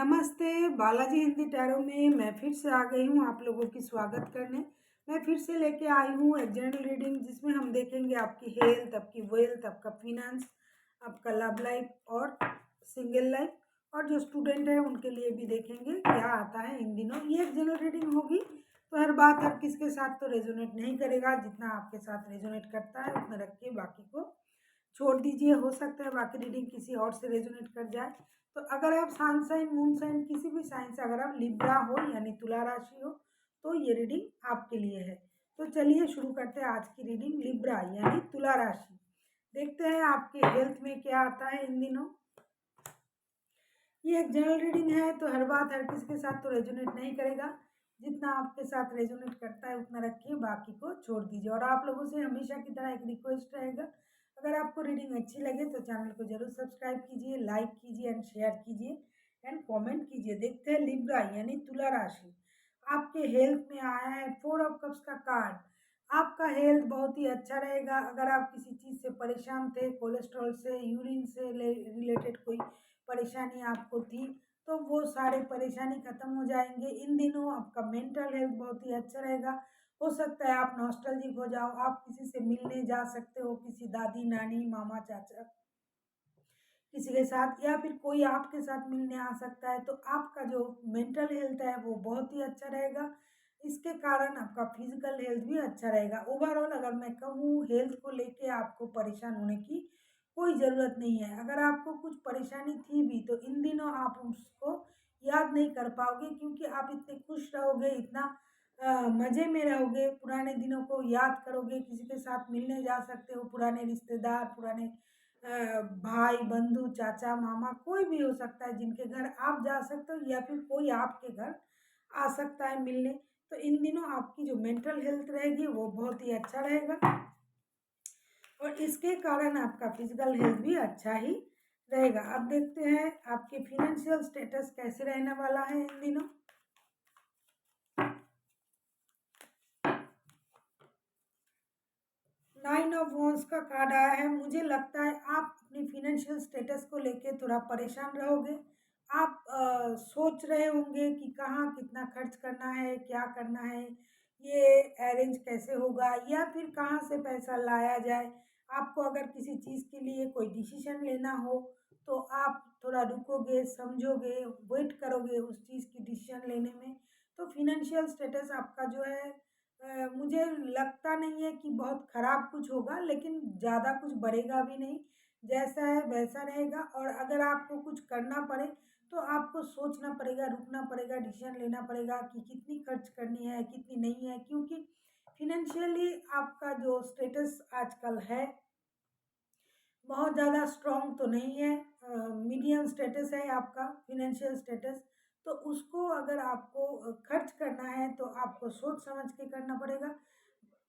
नमस्ते, बालाजी हिंदी टैरो में मैं फिर से आ गई हूँ आप लोगों की स्वागत करने। मैं फिर से लेके आई हूँ एक जनरल रीडिंग जिसमें हम देखेंगे आपकी हेल्थ, आपकी वेल्थ, आपका फिनेंस, आपका लव लाइफ और सिंगल लाइफ, और जो स्टूडेंट है उनके लिए भी देखेंगे क्या आता है इन दिनों। ये एक जनरल रीडिंग होगी तो हर बात हर किसके साथ तो रेजोनेट नहीं करेगा। जितना आपके साथ रेजोनेट करता है उतना रखिए, बाकी को छोड़ दीजिए। हो सकता है बाकी रीडिंग किसी और से रेजोनेट कर जाए। तो अगर आप सन साइन, मून साइन, किसी भी साइन से अगर आप लिब्रा हो यानी तुला राशि हो तो ये रीडिंग आपके लिए है। तो चलिए शुरू करते हैं आज की रीडिंग। लिब्रा यानी तुला राशि, देखते हैं आपके हेल्थ में क्या आता है इन दिनों। ये एक जनरल रीडिंग है तो हर बात हर किसी के साथ तो रेजोनेट नहीं करेगा। जितना आपके साथ रेजोनेट करता है उतना रखिए, बाकी को छोड़ दीजिए। और आप लोगों से हमेशा की तरह एक रिक्वेस्ट रहेगा, अगर आपको रीडिंग अच्छी लगे तो चैनल को जरूर सब्सक्राइब कीजिए, लाइक कीजिए एंड शेयर कीजिए एंड कमेंट कीजिए। देखते हैं लिब्रा यानी तुला राशि आपके हेल्थ में आया है 4 ऑफ कप्स का कार्ड। आपका हेल्थ बहुत ही अच्छा रहेगा। अगर आप किसी चीज़ से परेशान थे, कोलेस्ट्रॉल से, यूरिन से रिलेटेड कोई परेशानी आपको थी तो वो सारे परेशानी खत्म हो जाएंगे इन दिनों। आपका मेंटल हेल्थ बहुत ही अच्छा रहेगा। हो सकता है आप नॉस्टैल्जिक हो जाओ, आप किसी से मिलने जा सकते हो, किसी दादी नानी मामा चाचा किसी के साथ, या फिर कोई आपके साथ मिलने आ सकता है। तो आपका जो मेंटल हेल्थ है वो बहुत ही अच्छा रहेगा। इसके कारण आपका फिजिकल हेल्थ भी अच्छा रहेगा। ओवरऑल अगर मैं कहूँ हेल्थ को लेके आपको परेशान होने की कोई ज़रूरत नहीं है। अगर आपको कुछ परेशानी थी भी तो इन दिनों आप उसको याद नहीं कर पाओगे, क्योंकि आप इतने खुश रहोगे, इतना मज़े में रहोगे, पुराने दिनों को याद करोगे, किसी के साथ मिलने जा सकते हो, पुराने रिश्तेदार, पुराने भाई बंधु, चाचा मामा, कोई भी हो सकता है जिनके घर आप जा सकते हो, या फिर कोई आपके घर आ सकता है मिलने। तो इन दिनों आपकी जो मेंटल हेल्थ रहेगी वो बहुत ही अच्छा रहेगा, और इसके कारण आपका फिजिकल हेल्थ भी अच्छा ही रहेगा। अब देखते हैं आपके फिनेंशियल स्टेटस कैसे रहने वाला है इन दिनों। 9 ऑफ वॉन्ड्स का कार्ड आया है। मुझे लगता है आप अपनी फिनेंशियल स्टेटस को लेके थोड़ा परेशान रहोगे। आप सोच रहे होंगे कि कहाँ कितना खर्च करना है, क्या करना है, ये अरेंज कैसे होगा, या फिर कहाँ से पैसा लाया जाए। आपको अगर किसी चीज़ के लिए कोई डिसीजन लेना हो तो आप थोड़ा रुकोगे, समझोगे, वेट करोगे उस चीज़ की डिसीजन लेने में। तो फिनेंशियल स्टेटस आपका जो है मुझे लगता नहीं है कि बहुत ख़राब कुछ होगा, लेकिन ज़्यादा कुछ बढ़ेगा भी नहीं, जैसा है वैसा रहेगा। और अगर आपको कुछ करना पड़े तो आपको सोचना पड़ेगा, रुकना पड़ेगा, डिसीजन लेना पड़ेगा कि कितनी खर्च करनी है, कितनी नहीं है, क्योंकि फिनेंशियली आपका जो स्टेटस आजकल है बहुत ज़्यादा स्ट्रॉन्ग तो नहीं है। मीडियम स्टेटस है आपका फिनेंशियल स्टेटस। तो उसको अगर आपको खर्च करना है तो आपको सोच समझ के करना पड़ेगा।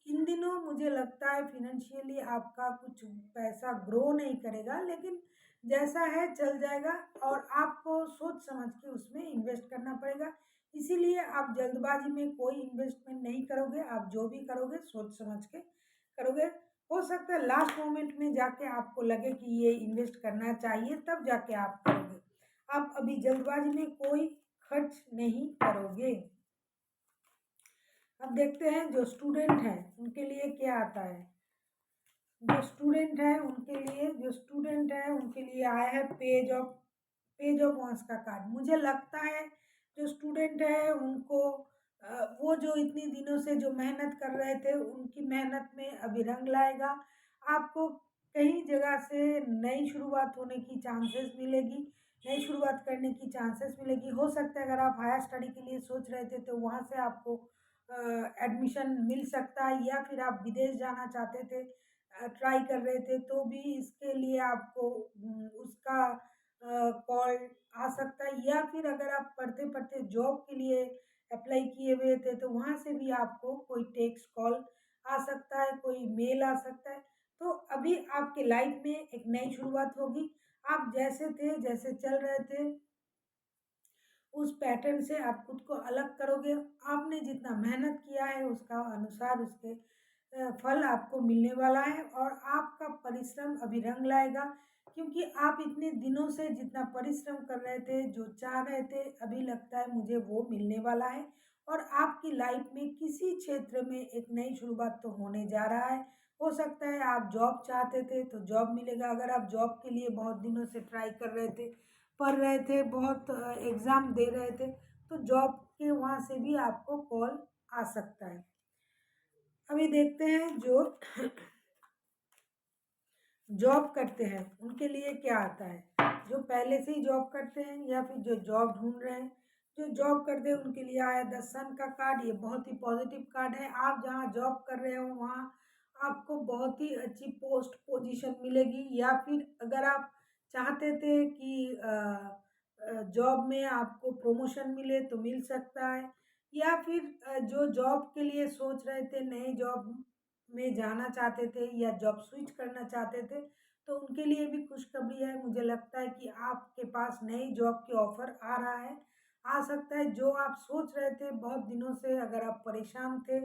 इन दिनों मुझे लगता है फिनेंशियली आपका कुछ पैसा ग्रो नहीं करेगा, लेकिन जैसा है चल जाएगा, और आपको सोच समझ के उसमें इन्वेस्ट करना पड़ेगा। इसीलिए आप जल्दबाजी में कोई इन्वेस्टमेंट नहीं करोगे, आप जो भी करोगे सोच समझ के करोगे। हो सकता है लास्ट मोमेंट में जाके आपको लगे कि ये इन्वेस्ट करना चाहिए, तब जाके आप करोगे। आप अभी जल्दबाजी में कोई खर्च नहीं करोगे। अब देखते हैं जो स्टूडेंट हैं उनके लिए क्या आता है। जो स्टूडेंट है उनके लिए आया है पेज ऑफ वॉन्स का कार्ड। मुझे लगता है जो स्टूडेंट है उनको वो जो इतनी दिनों से जो मेहनत कर रहे थे उनकी मेहनत में अभी रंग लाएगा। आपको कई जगह से नई शुरुआत होने की चांसेस मिलेगी, नई शुरुआत करने की चांसेस मिलेगी। हो सकता है अगर आप हायर स्टडी के लिए सोच रहे थे तो वहाँ से आपको एडमिशन मिल सकता है, या फिर आप विदेश जाना चाहते थे, ट्राई कर रहे थे, तो भी इसके लिए आपको उसका कॉल आ सकता है। या फिर अगर आप पढ़ते पढ़ते जॉब के लिए अप्लाई किए हुए थे तो वहाँ से भी आपको कोई टेक्स्ट कॉल आ सकता है, कोई मेल आ सकता है। तो अभी आपके लाइफ में एक नई शुरुआत होगी। आप जैसे थे, जैसे चल रहे थे, उस पैटर्न से आप खुद को अलग करोगे। आपने जितना मेहनत किया है उसका अनुसार उसके फल आपको मिलने वाला है, और आपका परिश्रम अभी रंग लाएगा। क्योंकि आप इतने दिनों से जितना परिश्रम कर रहे थे, जो चाह रहे थे, अभी लगता है मुझे वो मिलने वाला है। और आपकी लाइफ में किसी क्षेत्र में एक नई शुरुआत तो होने जा रहा है। हो सकता है आप जॉब चाहते थे तो जॉब मिलेगा, अगर आप जॉब के लिए बहुत दिनों से ट्राई कर रहे थे, पढ़ रहे थे, बहुत एग्ज़ाम दे रहे थे, तो जॉब के वहाँ से भी आपको कॉल आ सकता है। अभी देखते हैं जो जॉब करते हैं उनके लिए क्या आता है। जो पहले से ही जॉब करते हैं या फिर जो जॉब ढूंढ रहे हैं, जो जॉब करते हैं उनके लिए आया द सन का कार्ड। ये बहुत ही पॉजिटिव कार्ड है। आप जहाँ जॉब कर रहे हो वहाँ आपको बहुत ही अच्छी पोस्ट पोजीशन मिलेगी, या फिर अगर आप चाहते थे कि जॉब में आपको प्रमोशन मिले तो मिल सकता है, या फिर जो जॉब के लिए सोच रहे थे, नए जॉब में जाना चाहते थे या जॉब स्विच करना चाहते थे, तो उनके लिए भी खुशखबरी है। मुझे लगता है कि आपके पास नई जॉब की ऑफ़र आ रहा है, आ सकता है। जो आप सोच रहे थे बहुत दिनों से, अगर आप परेशान थे,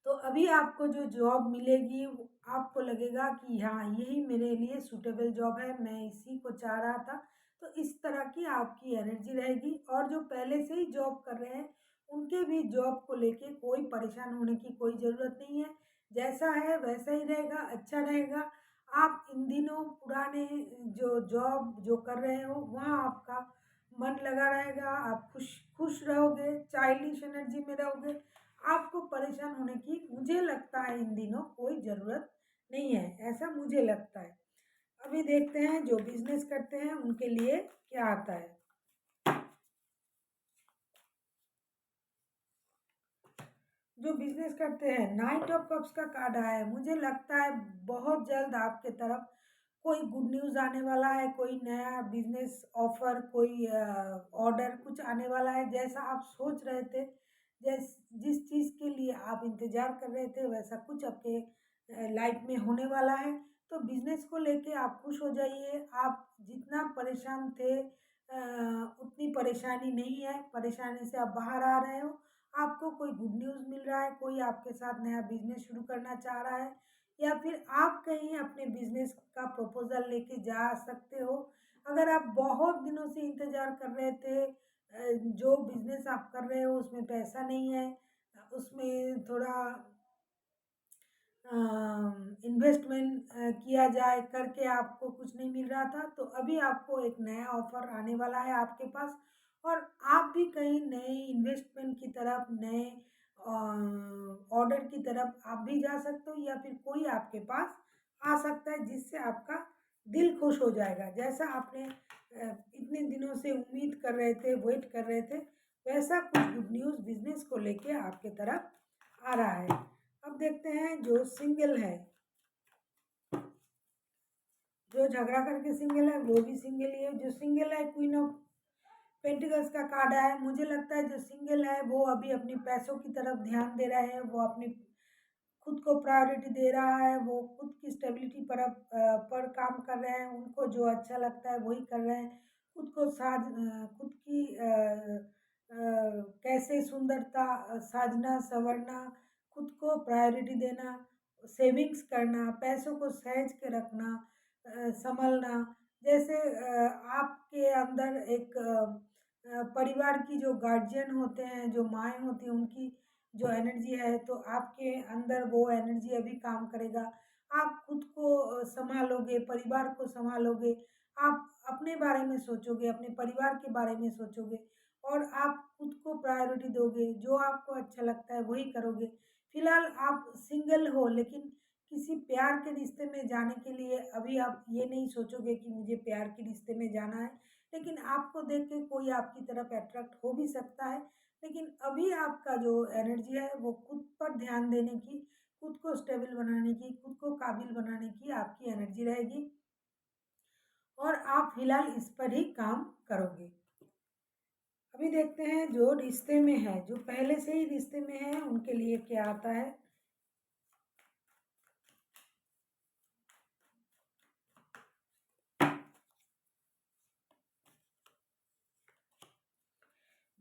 तो अभी आपको जो जॉब मिलेगी वो आपको लगेगा कि हाँ, यही मेरे लिए सूटेबल जॉब है, मैं इसी को चाह रहा था। तो इस तरह की आपकी एनर्जी रहेगी। और जो पहले से ही जॉब कर रहे हैं, उनके भी जॉब को लेके कोई परेशान होने की कोई ज़रूरत नहीं है। जैसा है वैसा ही रहेगा, अच्छा रहेगा। आप इन दिनों पुराने जो जॉब जो कर रहे हो, वहाँ आपका मन लगा रहेगा, आप खुश खुश रहोगे, चाइल्डिश एनर्जी में रहोगे। आपको परेशान होने की मुझे लगता है इन दिनों कोई ज़रूरत नहीं है, ऐसा मुझे लगता है। अभी देखते हैं जो बिज़नेस करते हैं उनके लिए क्या आता है। जो बिज़नेस करते हैं, नाइट ऑफ कप्स का कार्ड आया है। मुझे लगता है बहुत जल्द आपके तरफ कोई गुड न्यूज़ आने वाला है, कोई नया बिज़नेस ऑफ़र, कोई ऑर्डर कुछ आने वाला है। जैसा आप सोच रहे थे, जिस चीज़ के लिए आप इंतज़ार कर रहे थे, वैसा कुछ आपके लाइफ में होने वाला है। तो बिज़नेस को लेके आप खुश हो जाइए। आप जितना परेशान थे उतनी परेशानी नहीं है, परेशानी से आप बाहर आ रहे हो। आपको कोई गुड न्यूज़ मिल रहा है, कोई आपके साथ नया बिज़नेस शुरू करना चाह रहा है, या फिर आप कहीं अपने बिज़नेस का प्रपोज़ल लेके जा सकते हो। अगर आप बहुत दिनों से इंतज़ार कर रहे थे, जो बिज़नेस आप कर रहे हो उसमें पैसा नहीं है, उसमें थोड़ा इन्वेस्टमेंट किया जाए करके आपको कुछ नहीं मिल रहा था, तो अभी आपको एक नया ऑफ़र आने वाला है आपके पास। और आप भी कहीं नए इन्वेस्टमेंट की तरफ, नए ऑर्डर की तरफ आप भी जा सकते हो, या फिर कोई आपके पास आ सकता है जिससे आपका दिल खुश हो जाएगा। जैसा आपने इतने दिनों से उम्मीद कर रहे थे, वेट कर रहे थे, वैसा कुछ गुड न्यूज़ बिज़नेस को लेके आपके तरफ आ रहा है। अब देखते हैं जो सिंगल है, जो झगड़ा करके सिंगल है वो भी सिंगल ही है। जो सिंगल है, क्वीन ऑफ पेंटिकल्स का कार्ड है। मुझे लगता है जो सिंगल है वो अभी अपने पैसों की तरफ ध्यान दे रहा है, वो अपनी खुद को प्रायोरिटी दे रहा है, वो खुद की स्टेबिलिटी पर काम कर रहे हैं। उनको जो अच्छा लगता है वही कर रहे हैं। खुद को खुद की कैसे सुंदरता साजना संवरना, खुद को प्रायोरिटी देना, सेविंग्स करना, पैसों को सहेज के रखना, संभलना। जैसे आपके अंदर एक परिवार की जो गार्जियन होते हैं, जो माएँ होती हैं, उनकी जो एनर्जी है, तो आपके अंदर वो एनर्जी अभी काम करेगा। आप खुद को सँभालोगे, परिवार को सँभालोगे, आप अपने बारे में सोचोगे, अपने परिवार के बारे में सोचोगे, और आप खुद को प्रायोरिटी दोगे, जो आपको अच्छा लगता है वही करोगे। फिलहाल आप सिंगल हो, लेकिन किसी प्यार के रिश्ते में जाने के लिए अभी आप ये नहीं सोचोगे कि मुझे प्यार के रिश्ते में जाना है, लेकिन आपको देख के कोई आपकी तरफ अट्रैक्ट हो भी सकता है। लेकिन अभी आपका जो एनर्जी है वो खुद पर ध्यान देने की, खुद को स्टेबल बनाने की, खुद को काबिल बनाने की आपकी एनर्जी रहेगी, और आप फिलहाल इस पर ही काम करोगे। अभी देखते हैं जो रिश्ते में है, जो पहले से ही रिश्ते में है उनके लिए क्या आता है।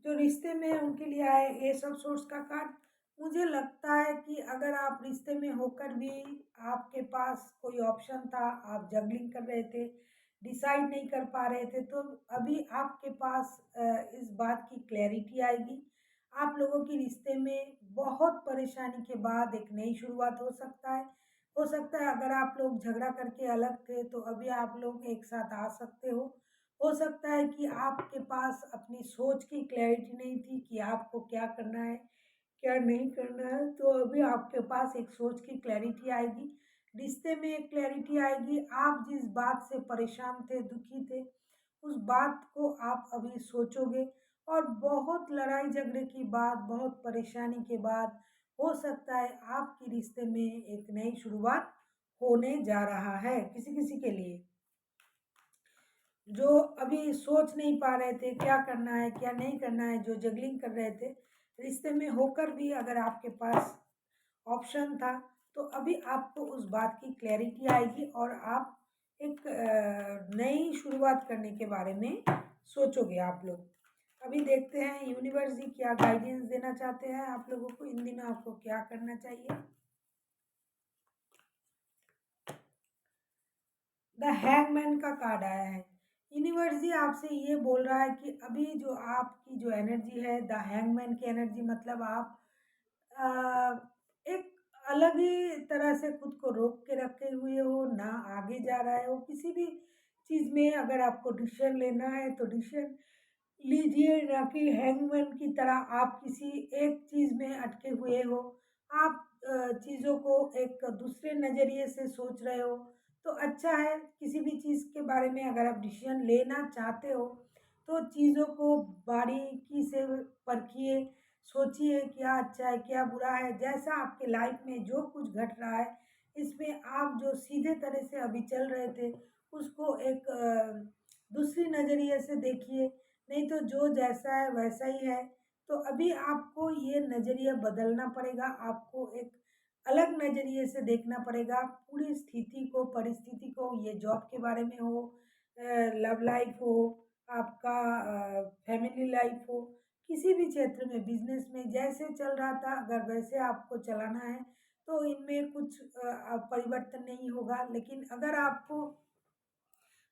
जो रिश्ते में है उनके लिए आए एस ऑफ सोर्स का कार्ड। मुझे लगता है कि अगर आप रिश्ते में होकर भी आपके पास कोई ऑप्शन था, आप जगलिंग कर रहे थे, डिसाइड नहीं कर पा रहे थे, तो अभी आपके पास इस बात की क्लैरिटी आएगी। आप लोगों की रिश्ते में बहुत परेशानी के बाद एक नई शुरुआत हो सकता है। हो सकता है अगर आप लोग झगड़ा करके अलग थे, तो अभी आप लोग एक साथ आ सकते हो। हो सकता है कि आपके पास अपनी सोच की क्लैरिटी नहीं थी कि आपको क्या करना है, क्या नहीं करना है, तो अभी आपके पास एक सोच की क्लैरिटी आएगी। रिश्ते में एक क्लैरिटी आएगी। आप जिस बात से परेशान थे, दुखी थे, उस बात को आप अभी सोचोगे और बहुत लड़ाई झगड़े की बाद, बहुत परेशानी के बाद हो सकता है आपके रिश्ते में एक नई शुरुआत होने जा रहा है। किसी-किसी के लिए जो अभी सोच नहीं पा रहे थे क्या करना है, क्या नहीं करना है, जो जगलिंग कर रहे थे, रिश्ते में होकर भी अगर आपके पास ऑप्शन था, तो अभी आपको उस बात की क्लैरिटी आएगी और आप एक नई शुरुआत करने के बारे में सोचोगे आप लोग। अभी देखते हैं यूनिवर्स जी क्या गाइडेंस देना चाहते हैं आप लोगों को, इन दिनों आपको क्या करना चाहिए। द हैंगमैन का कार्ड आया है। यूनिवर्स जी आपसे ये बोल रहा है कि अभी जो आपकी जो एनर्जी है, द हैंगमैन की एनर्जी, मतलब आप एक अलग ही तरह से खुद को रोक के रखे हुए हो, ना आगे जा रहा है वो किसी भी चीज़ में। अगर आपको डिसीजन लेना है तो डिसीजन लीजिए, ना कि हैंगमैन की तरह आप किसी एक चीज़ में अटके हुए हो। आप चीज़ों को एक दूसरे नज़रिए से सोच रहे हो, तो अच्छा है। किसी भी चीज़ के बारे में अगर आप डिसीजन लेना चाहते हो, तो चीज़ों को बारीकी से परखिए, सोचिए क्या अच्छा है, क्या बुरा है। जैसा आपके लाइफ में जो कुछ घट रहा है, इसमें आप जो सीधे तरह से अभी चल रहे थे, उसको एक दूसरी नज़रिए से देखिए। नहीं तो जो जैसा है वैसा ही है। तो अभी आपको ये नज़रिया बदलना पड़ेगा, आपको एक अलग नज़रिए से देखना पड़ेगा पूरी स्थिति को, परिस्थिति को। ये जॉब के बारे में हो, लव लाइफ हो, आपका फैमिली लाइफ हो, किसी भी क्षेत्र में, बिजनेस में जैसे चल रहा था अगर वैसे आपको चलाना है, तो इनमें कुछ परिवर्तन नहीं होगा। लेकिन अगर आपको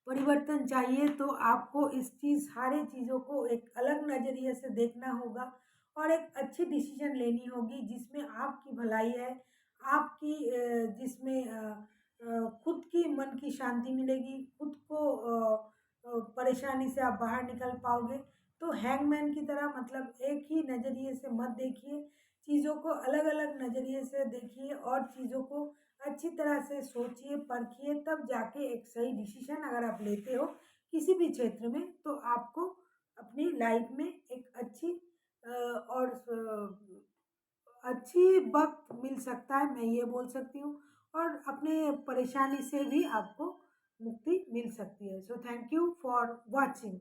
परिवर्तन चाहिए तो आपको इस चीज़ सारी चीज़ों को एक अलग नज़रिए से देखना होगा और एक अच्छी डिसीजन लेनी होगी जिसमें आपकी भलाई है, आपकी जिसमें खुद की मन की शांति मिलेगी, खुद को परेशानी से आप बाहर निकल पाओगे। तो हैंगमैन की तरह, मतलब एक ही नज़रिए से मत देखिए, चीज़ों को अलग-अलग नज़रिए से देखिए और चीज़ों को अच्छी तरह से सोचिए, परखिए, तब जाके एक सही डिसीजन अगर आप लेते हो किसी भी क्षेत्र में, तो आपको अपनी लाइफ में एक अच्छी और अच्छी वक़्त मिल सकता है, मैं ये बोल सकती हूँ। और अपने परेशानी से भी आपको मुक्ति मिल सकती है। So thank you for watching.